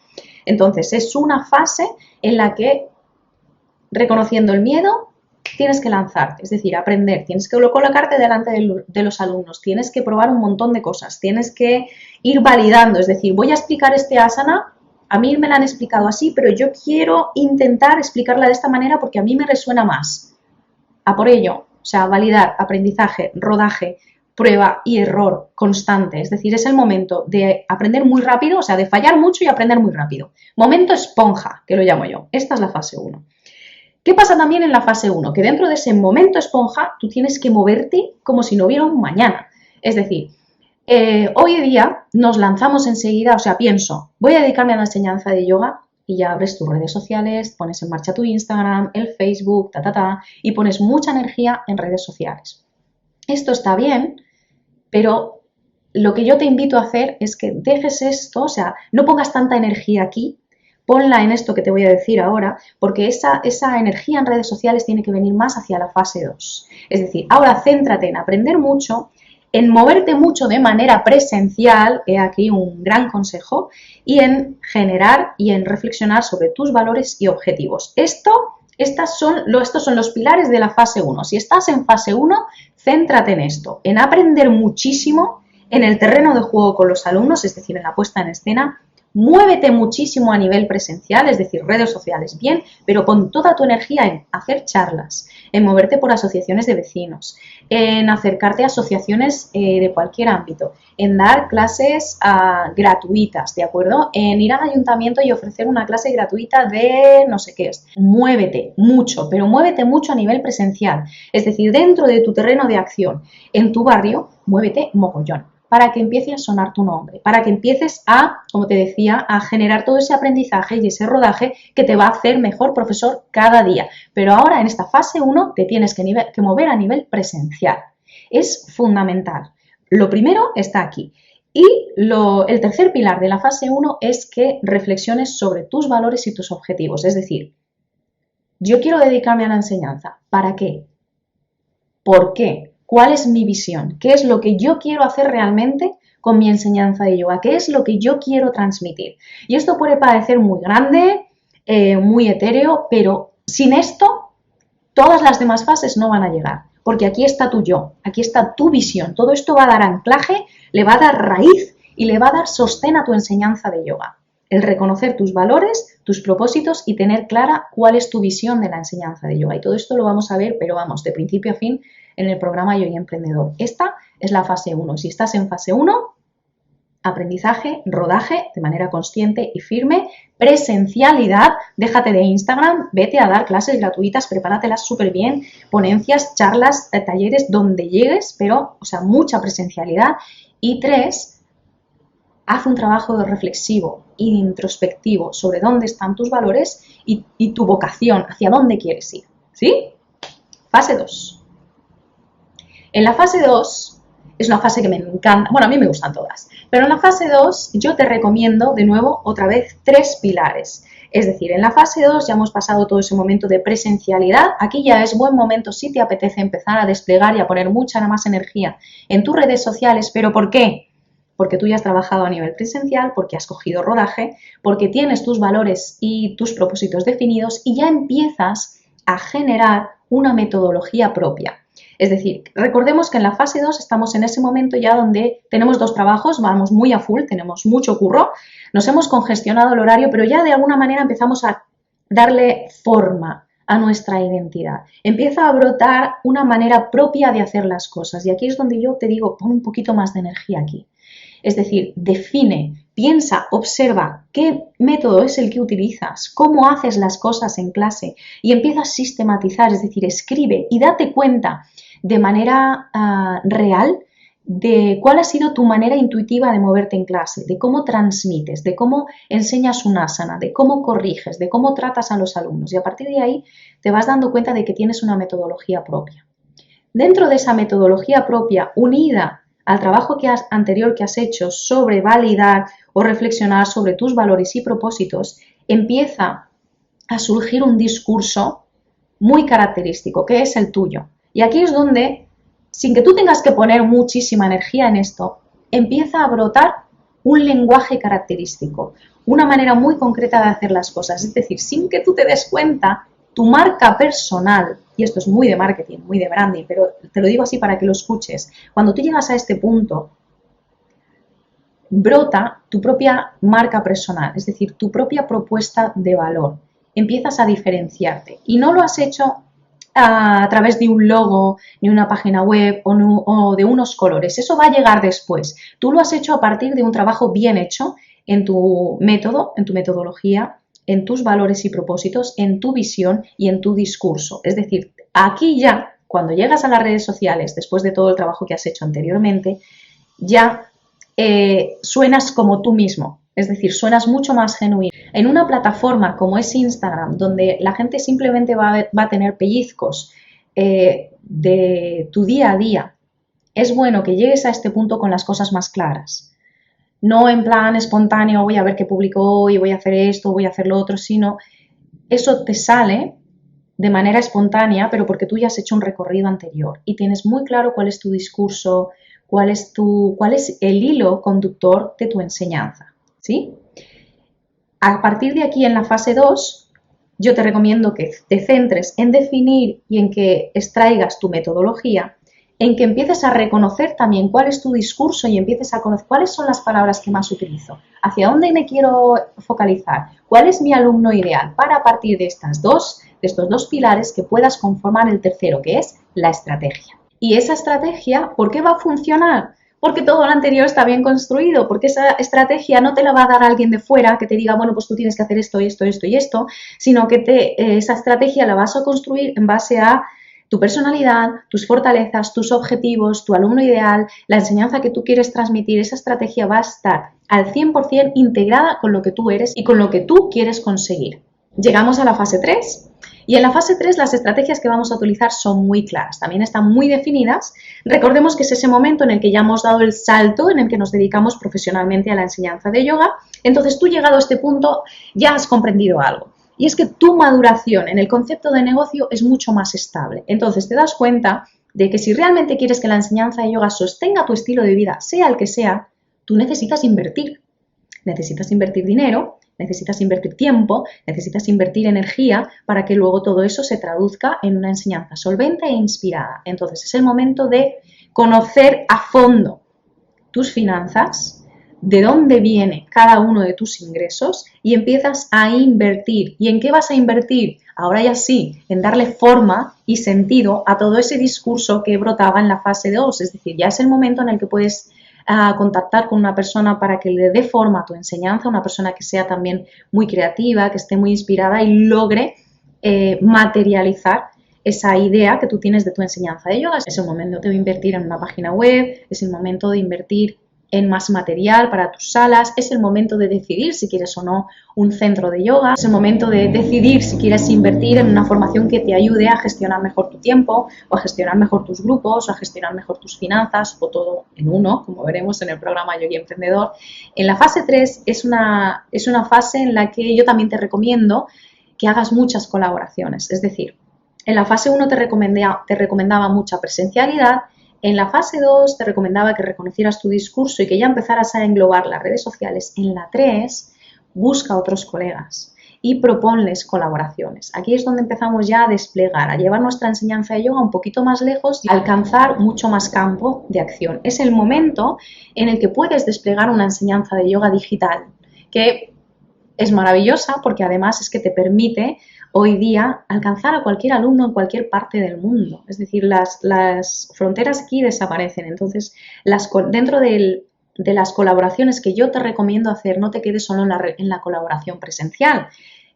Entonces, es una fase en la que, reconociendo el miedo, tienes que lanzarte, es decir, aprender, tienes que colocarte delante de los alumnos, tienes que probar un montón de cosas, tienes que ir validando, es decir, voy a explicar este asana. A mí me la han explicado así, pero yo quiero intentar explicarla de esta manera porque a mí me resuena más. A por ello, o sea, validar, aprendizaje, rodaje, prueba y error constante. Es decir, es el momento de aprender muy rápido, o sea, de fallar mucho y aprender muy rápido. Momento esponja, que lo llamo yo. Esta es la fase 1. ¿Qué pasa también en la fase 1? Que dentro de ese momento esponja tú tienes que moverte como si no hubiera un mañana. Es decir, hoy en día nos lanzamos enseguida, o sea, pienso, voy a dedicarme a la enseñanza de yoga y ya abres tus redes sociales, pones en marcha tu Instagram, el Facebook, y pones mucha energía en redes sociales. Esto está bien, pero lo que yo te invito a hacer es que dejes esto, o sea, no pongas tanta energía aquí, ponla en esto que te voy a decir ahora, porque esa energía en redes sociales tiene que venir más hacia la fase 2. Es decir, ahora céntrate en aprender mucho, en moverte mucho de manera presencial, he aquí un gran consejo, y en generar y en reflexionar sobre tus valores y objetivos. Estos son los pilares de la fase 1. Si estás en fase 1, céntrate en esto, en aprender muchísimo en el terreno de juego con los alumnos, es decir, en la puesta en escena, Muévete muchísimo a nivel presencial, es decir, redes sociales, bien, pero con toda tu energía en hacer charlas, en moverte por asociaciones de vecinos, en acercarte a asociaciones de cualquier ámbito, en dar clases gratuitas, ¿de acuerdo? En ir al ayuntamiento y ofrecer una clase gratuita de no sé qué es. Muévete mucho, pero muévete mucho a nivel presencial, es decir, dentro de tu terreno de acción, en tu barrio, muévete mogollón, para que empiece a sonar tu nombre, para que empieces a, como te decía, a generar todo ese aprendizaje y ese rodaje que te va a hacer mejor profesor cada día. Pero ahora en esta fase 1 te tienes que mover a nivel presencial. Es fundamental. Lo primero está aquí. Y el tercer pilar de la fase 1 es que reflexiones sobre tus valores y tus objetivos. Es decir, yo quiero dedicarme a la enseñanza. ¿Para qué? ¿Por qué? ¿Cuál es mi visión? ¿Qué es lo que yo quiero hacer realmente con mi enseñanza de yoga? ¿Qué es lo que yo quiero transmitir? Y esto puede parecer muy grande, muy etéreo, pero sin esto, todas las demás fases no van a llegar. Porque aquí está tu yo, aquí está tu visión. Todo esto va a dar anclaje, le va a dar raíz y le va a dar sostén a tu enseñanza de yoga. El reconocer tus valores, tus propósitos y tener clara cuál es tu visión de la enseñanza de yoga. Y todo esto lo vamos a ver, pero vamos, de principio a fin, en el programa Yogi Emprendedor. Esta es la fase 1. Si estás en fase 1, aprendizaje, rodaje de manera consciente y firme, presencialidad, déjate de Instagram, vete a dar clases gratuitas, prepáratelas súper bien, ponencias, charlas, talleres, donde llegues, pero, o sea, mucha presencialidad. Y 3, haz un trabajo reflexivo e introspectivo sobre dónde están tus valores y tu vocación, hacia dónde quieres ir, ¿sí? Fase 2. En la fase 2, es una fase que me encanta, bueno, a mí me gustan todas, pero en la fase 2 yo te recomiendo, de nuevo, otra vez, 3 pilares. Es decir, en la fase 2 ya hemos pasado todo ese momento de presencialidad, aquí ya es buen momento si te apetece empezar a desplegar y a poner mucha más energía en tus redes sociales, ¿pero por qué? Porque tú ya has trabajado a nivel presencial, porque has cogido rodaje, porque tienes tus valores y tus propósitos definidos y ya empiezas a generar una metodología propia. Es decir, recordemos que en la fase 2 estamos en ese momento ya donde tenemos 2 trabajos, vamos muy a full, tenemos mucho curro, nos hemos congestionado el horario, pero ya de alguna manera empezamos a darle forma a nuestra identidad. Empieza a brotar una manera propia de hacer las cosas y aquí es donde yo te digo, pon un poquito más de energía aquí. Es decir, define, piensa, observa qué método es el que utilizas, cómo haces las cosas en clase y empieza a sistematizar, es decir, escribe y date cuenta de manera real de cuál ha sido tu manera intuitiva de moverte en clase, de cómo transmites, de cómo enseñas un asana, de cómo corriges, de cómo tratas a los alumnos y a partir de ahí te vas dando cuenta de que tienes una metodología propia. Dentro de esa metodología propia, unida al trabajo anterior que has hecho sobre validar o reflexionar sobre tus valores y propósitos, empieza a surgir un discurso muy característico, que es el tuyo. Y aquí es donde, sin que tú tengas que poner muchísima energía en esto, empieza a brotar un lenguaje característico, una manera muy concreta de hacer las cosas. Es decir, sin que tú te des cuenta, tu marca personal, y esto es muy de marketing, muy de branding, pero te lo digo así para que lo escuches, cuando tú llegas a este punto, brota tu propia marca personal, es decir, tu propia propuesta de valor. Empiezas a diferenciarte y no lo has hecho a través de un logo, ni una página web o de unos colores. Eso va a llegar después. Tú lo has hecho a partir de un trabajo bien hecho en tu método, en tu metodología, en tus valores y propósitos, en tu visión y en tu discurso. Es decir, aquí ya, cuando llegas a las redes sociales, después de todo el trabajo que has hecho anteriormente, ya suenas como tú mismo. Es decir, suenas mucho más genuino. En una plataforma como es Instagram, donde la gente simplemente va a tener pellizcos de tu día a día, es bueno que llegues a este punto con las cosas más claras. No en plan espontáneo, voy a ver qué publico hoy, voy a hacer esto, voy a hacer lo otro, sino eso te sale de manera espontánea, pero porque tú ya has hecho un recorrido anterior y tienes muy claro cuál es tu discurso, cuál es el hilo conductor de tu enseñanza, ¿sí? A partir de aquí, en la fase 2, yo te recomiendo que te centres en definir y en que extraigas tu metodología en que empieces a reconocer también cuál es tu discurso y empieces a conocer cuáles son las palabras que más utilizo, hacia dónde me quiero focalizar, cuál es mi alumno ideal, para a partir de estos dos pilares que puedas conformar el tercero, que es la estrategia. Y esa estrategia, ¿por qué va a funcionar? Porque todo lo anterior está bien construido, porque esa estrategia no te la va a dar alguien de fuera que te diga, bueno, pues tú tienes que hacer esto, esto, esto y esto, sino que esa estrategia la vas a construir en base a tu personalidad, tus fortalezas, tus objetivos, tu alumno ideal, la enseñanza que tú quieres transmitir. Esa estrategia va a estar al 100% integrada con lo que tú eres y con lo que tú quieres conseguir. Llegamos a la fase 3 y en la fase 3 las estrategias que vamos a utilizar son muy claras, también están muy definidas. Recordemos que es ese momento en el que ya hemos dado el salto, en el que nos dedicamos profesionalmente a la enseñanza de yoga. Entonces tú, llegado a este punto, ya has comprendido algo. Y es que tu maduración en el concepto de negocio es mucho más estable. Entonces te das cuenta de que si realmente quieres que la enseñanza de yoga sostenga tu estilo de vida, sea el que sea, tú necesitas invertir. Necesitas invertir dinero, necesitas invertir tiempo, necesitas invertir energía para que luego todo eso se traduzca en una enseñanza solvente e inspirada. Entonces es el momento de conocer a fondo tus finanzas, de dónde viene cada uno de tus ingresos y empiezas a invertir. ¿Y en qué vas a invertir? Ahora ya sí, en darle forma y sentido a todo ese discurso que brotaba en la fase 2. Es decir, ya es el momento en el que puedes contactar con una persona para que le dé forma a tu enseñanza, una persona que sea también muy creativa, que esté muy inspirada y logre materializar esa idea que tú tienes de tu enseñanza de yoga. Es el momento de invertir en una página web, es el momento de invertir en más material para tus salas, es el momento de decidir si quieres o no un centro de yoga, es el momento de decidir si quieres invertir en una formación que te ayude a gestionar mejor tu tiempo, o a gestionar mejor tus grupos, o a gestionar mejor tus finanzas, o todo en uno, como veremos en el programa Yogi Emprendedor. En la fase 3 es una fase en la que yo también te recomiendo que hagas muchas colaboraciones, es decir, en la fase 1 te recomendaba mucha presencialidad. En la fase 2 te recomendaba que reconocieras tu discurso y que ya empezaras a englobar las redes sociales. En la 3, busca otros colegas y proponles colaboraciones. Aquí es donde empezamos ya a desplegar, a llevar nuestra enseñanza de yoga un poquito más lejos y alcanzar mucho más campo de acción. Es el momento en el que puedes desplegar una enseñanza de yoga digital, que es maravillosa porque además es que te permite hoy día alcanzar a cualquier alumno en cualquier parte del mundo. Es decir, las fronteras aquí desaparecen. Entonces, dentro de las colaboraciones que yo te recomiendo hacer, no te quedes solo en la colaboración presencial,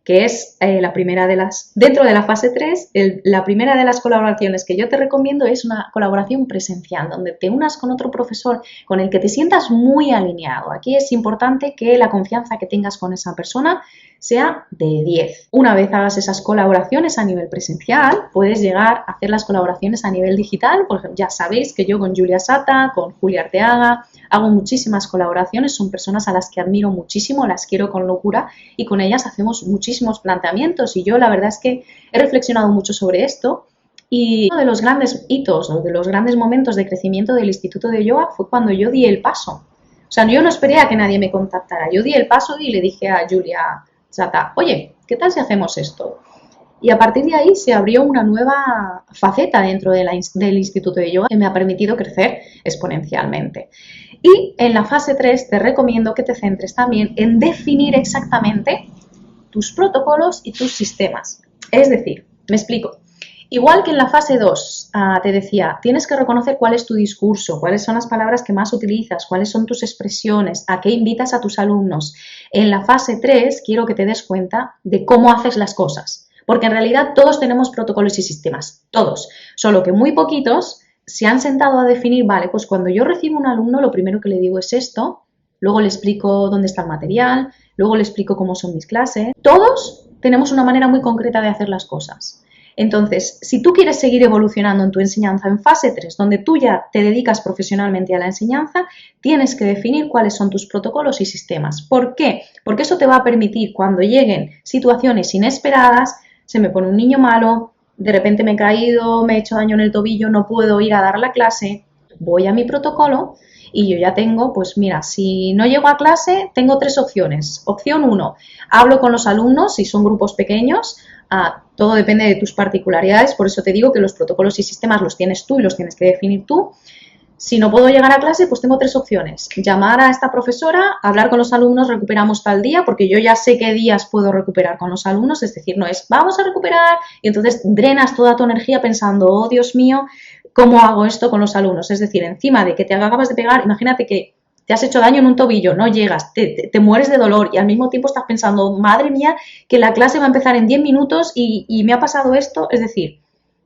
que es la primera de las... Dentro de la fase 3, la primera de las colaboraciones que yo te recomiendo es una colaboración presencial, donde te unas con otro profesor con el que te sientas muy alineado. Aquí es importante que la confianza que tengas con esa persona sea de 10. Una vez hagas esas colaboraciones a nivel presencial, puedes llegar a hacer las colaboraciones a nivel digital. Por ejemplo, ya sabéis que yo con Julia Sata, con Julia Arteaga, hago muchísimas colaboraciones. Son personas a las que admiro muchísimo, las quiero con locura y con ellas hacemos muchísimos planteamientos. Y yo la verdad es que he reflexionado mucho sobre esto. Y uno de los grandes hitos o de los grandes momentos de crecimiento del Instituto de Yoga fue cuando yo di el paso. O sea, yo no esperé a que nadie me contactara. Yo di el paso y le dije a Julia Sata, oye, ¿qué tal si hacemos esto? Y a partir de ahí se abrió una nueva faceta dentro del Instituto de Yoga que me ha permitido crecer exponencialmente. Y en la fase 3 te recomiendo que te centres también en definir exactamente tus protocolos y tus sistemas. Es decir, me explico. Igual que en la fase 2 te decía, tienes que reconocer cuál es tu discurso, cuáles son las palabras que más utilizas, cuáles son tus expresiones, a qué invitas a tus alumnos. En la fase 3 quiero que te des cuenta de cómo haces las cosas, porque en realidad todos tenemos protocolos y sistemas, todos, solo que muy poquitos se han sentado a definir, vale, pues cuando yo recibo un alumno lo primero que le digo es esto, luego le explico dónde está el material, luego le explico cómo son mis clases. Todos tenemos una manera muy concreta de hacer las cosas. Entonces, si tú quieres seguir evolucionando en tu enseñanza en fase 3, donde tú ya te dedicas profesionalmente a la enseñanza, tienes que definir cuáles son tus protocolos y sistemas. ¿Por qué? Porque eso te va a permitir, cuando lleguen situaciones inesperadas, se me pone un niño malo, de repente me he caído, me he hecho daño en el tobillo, no puedo ir a dar la clase, voy a mi protocolo y yo ya tengo, pues mira, si no llego a clase, tengo 3 opciones. Opción 1, hablo con los alumnos si son grupos pequeños. Todo depende de tus particularidades, por eso te digo que los protocolos y sistemas los tienes tú y los tienes que definir tú. Si no puedo llegar a clase, pues tengo 3 opciones. Llamar a esta profesora, hablar con los alumnos, recuperamos tal día, porque yo ya sé qué días puedo recuperar con los alumnos, es decir, no es vamos a recuperar y entonces drenas toda tu energía pensando, oh Dios mío, ¿cómo hago esto con los alumnos? Es decir, encima de que te acabas de pegar, imagínate que te has hecho daño en un tobillo, no llegas, te mueres de dolor y al mismo tiempo estás pensando, madre mía, que la clase va a empezar en 10 minutos y me ha pasado esto. Es decir,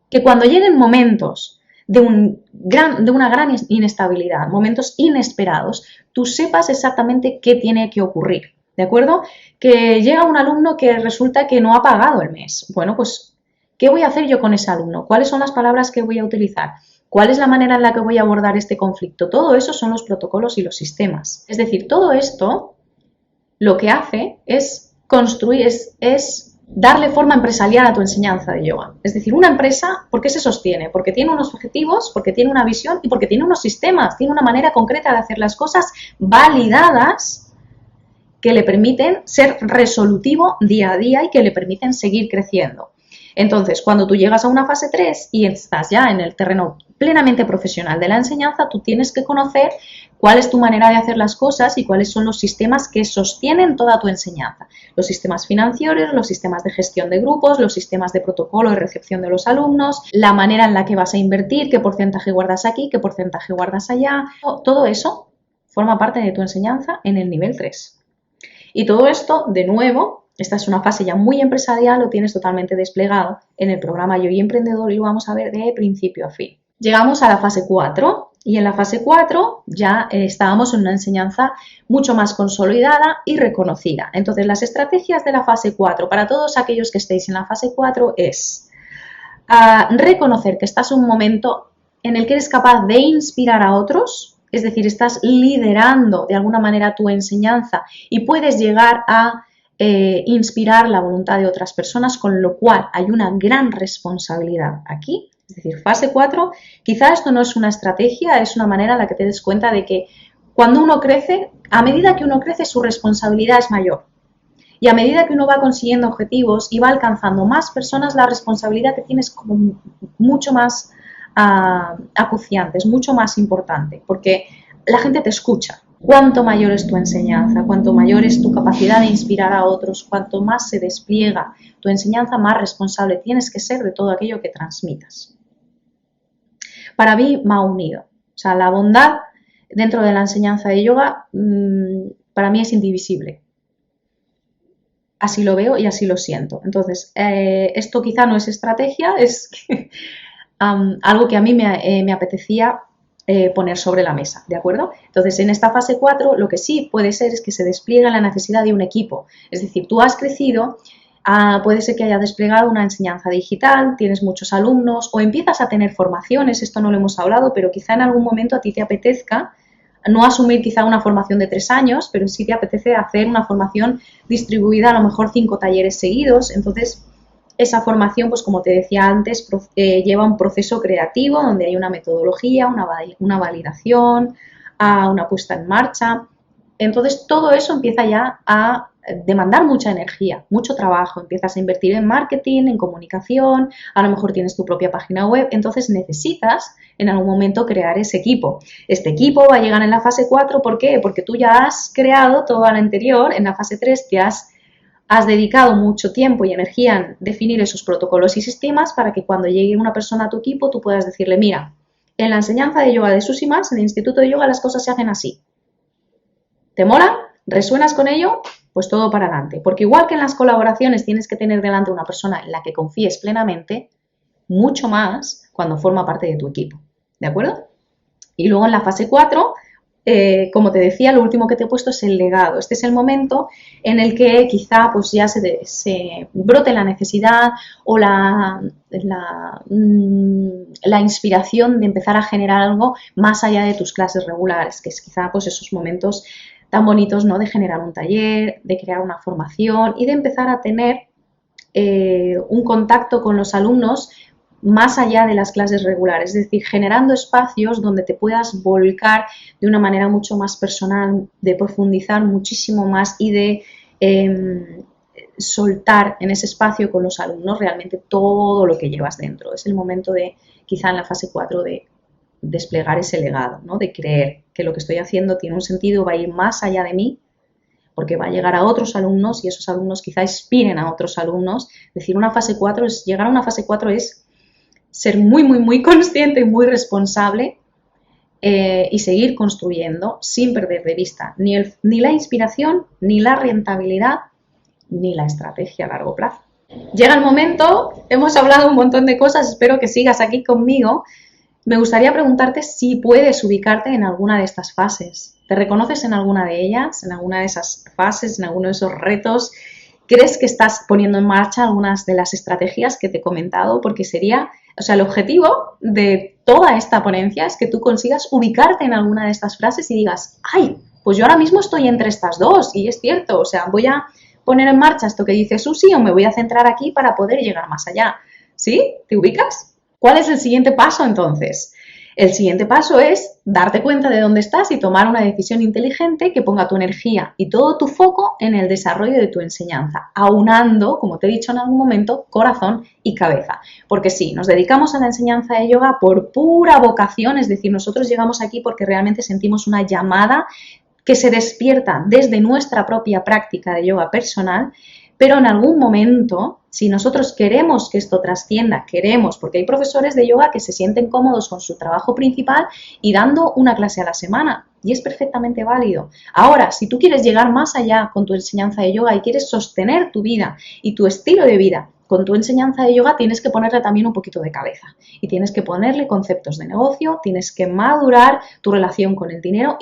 que cuando lleguen momentos de una gran inestabilidad, momentos inesperados, tú sepas exactamente qué tiene que ocurrir, ¿de acuerdo? Que llega un alumno que resulta que no ha pagado el mes. Bueno, pues, ¿qué voy a hacer yo con ese alumno? ¿Cuáles son las palabras que voy a utilizar? ¿Cuál es la manera en la que voy a abordar este conflicto? Todo eso son los protocolos y los sistemas. Es decir, todo esto lo que hace es construir, es darle forma empresarial a tu enseñanza de yoga. Es decir, una empresa, ¿por qué se sostiene? Porque tiene unos objetivos, porque tiene una visión y porque tiene unos sistemas, tiene una manera concreta de hacer las cosas validadas que le permiten ser resolutivo día a día y que le permiten seguir creciendo. Entonces, cuando tú llegas a una fase 3 y estás ya en el terreno plenamente profesional de la enseñanza, tú tienes que conocer cuál es tu manera de hacer las cosas y cuáles son los sistemas que sostienen toda tu enseñanza. Los sistemas financieros, los sistemas de gestión de grupos, los sistemas de protocolo y recepción de los alumnos, la manera en la que vas a invertir, qué porcentaje guardas aquí, qué porcentaje guardas allá. Todo eso forma parte de tu enseñanza en el nivel 3. Y todo esto, de nuevo, esta es una fase ya muy empresarial, lo tienes totalmente desplegado en el programa Yo y Emprendedor y lo vamos a ver de principio a fin. Llegamos a la fase 4 y en la fase 4 ya estábamos en una enseñanza mucho más consolidada y reconocida. Entonces, las estrategias de la fase 4 para todos aquellos que estéis en la fase 4 es reconocer que estás en un momento en el que eres capaz de inspirar a otros, es decir, estás liderando de alguna manera tu enseñanza y puedes llegar a inspirar la voluntad de otras personas, con lo cual hay una gran responsabilidad aquí. Es decir, fase 4, quizá esto no es una estrategia, es una manera en la que te des cuenta de que cuando uno crece, a medida que uno crece, su responsabilidad es mayor. Y a medida que uno va consiguiendo objetivos y va alcanzando más personas, la responsabilidad que tienes es como mucho más acuciante, es mucho más importante, porque la gente te escucha. Cuanto mayor es tu enseñanza, cuanto mayor es tu capacidad de inspirar a otros, cuanto más se despliega tu enseñanza, más responsable tienes que ser de todo aquello que transmitas. Para mí me ha unido. O sea, la bondad dentro de la enseñanza de yoga para mí es indivisible. Así lo veo y así lo siento. Entonces, esto quizá no es estrategia, es algo que a mí me apetecía poner sobre la mesa, ¿de acuerdo? Entonces, en esta fase 4, lo que sí puede ser es que se despliegue la necesidad de un equipo. Es decir, tú has crecido, puede ser que haya desplegado una enseñanza digital, tienes muchos alumnos o empiezas a tener formaciones, esto no lo hemos hablado, pero quizá en algún momento a ti te apetezca no asumir quizá una formación de 3 años, pero sí te apetece hacer una formación distribuida, a lo mejor 5 talleres seguidos. Entonces, esa formación, pues como te decía antes, lleva un proceso creativo donde hay una metodología, una validación, una puesta en marcha. Entonces, todo eso empieza ya a demandar mucha energía, mucho trabajo. Empiezas a invertir en marketing, en comunicación, a lo mejor tienes tu propia página web, entonces necesitas en algún momento crear ese equipo. Este equipo va a llegar en la fase 4, ¿por qué? Porque tú ya has creado todo lo anterior, en la fase 3 te has dedicado mucho tiempo y energía en definir esos protocolos y sistemas para que cuando llegue una persona a tu equipo tú puedas decirle, mira, en la enseñanza de yoga de Susi Max, en el Instituto de Yoga, las cosas se hacen así. ¿Te mola? ¿Resuenas con ello? Pues todo para adelante. Porque igual que en las colaboraciones tienes que tener delante una persona en la que confíes plenamente, mucho más cuando forma parte de tu equipo. ¿De acuerdo? Y luego en la fase 4, como te decía, lo último que te he puesto es el legado. Este es el momento en el que quizá pues ya se brote la necesidad o la inspiración de empezar a generar algo más allá de tus clases regulares, que es quizá pues esos momentos tan bonitos, ¿no? De generar un taller, de crear una formación y de empezar a tener un contacto con los alumnos más allá de las clases regulares, es decir, generando espacios donde te puedas volcar de una manera mucho más personal, de profundizar muchísimo más y de soltar en ese espacio con los alumnos realmente todo lo que llevas dentro. Es el momento de, quizá en la fase 4, de desplegar ese legado, ¿no? De creer que lo que estoy haciendo tiene un sentido, va a ir más allá de mí, porque va a llegar a otros alumnos y esos alumnos quizá inspiren a otros alumnos. Es decir, una fase 4 es, llegar a una fase 4 es ser muy consciente y muy responsable y seguir construyendo sin perder de vista ni la inspiración, ni la rentabilidad, ni la estrategia a largo plazo. Llega el momento, hemos hablado un montón de cosas, espero que sigas aquí conmigo. Me gustaría preguntarte si puedes ubicarte en alguna de estas fases. ¿Te reconoces en alguna de ellas, en alguna de esas fases, en alguno de esos retos? ¿Crees que estás poniendo en marcha algunas de las estrategias que te he comentado? Porque sería, o sea, el objetivo de toda esta ponencia es que tú consigas ubicarte en alguna de estas frases y digas, ¡ay! Pues yo ahora mismo estoy entre estas dos y es cierto, o sea, voy a poner en marcha esto que dice Susi o me voy a centrar aquí para poder llegar más allá. ¿Sí? ¿Te ubicas? ¿Cuál es el siguiente paso entonces? El siguiente paso es darte cuenta de dónde estás y tomar una decisión inteligente que ponga tu energía y todo tu foco en el desarrollo de tu enseñanza, aunando, como te he dicho en algún momento, corazón y cabeza. Porque sí, nos dedicamos a la enseñanza de yoga por pura vocación, es decir, nosotros llegamos aquí porque realmente sentimos una llamada que se despierta desde nuestra propia práctica de yoga personal, pero en algún momento, si nosotros queremos que esto trascienda, porque hay profesores de yoga que se sienten cómodos con su trabajo principal y dando una clase a la semana, y es perfectamente válido. Ahora, si tú quieres llegar más allá con tu enseñanza de yoga y quieres sostener tu vida y tu estilo de vida con tu enseñanza de yoga, tienes que ponerle también un poquito de cabeza y tienes que ponerle conceptos de negocio, tienes que madurar tu relación con el dinero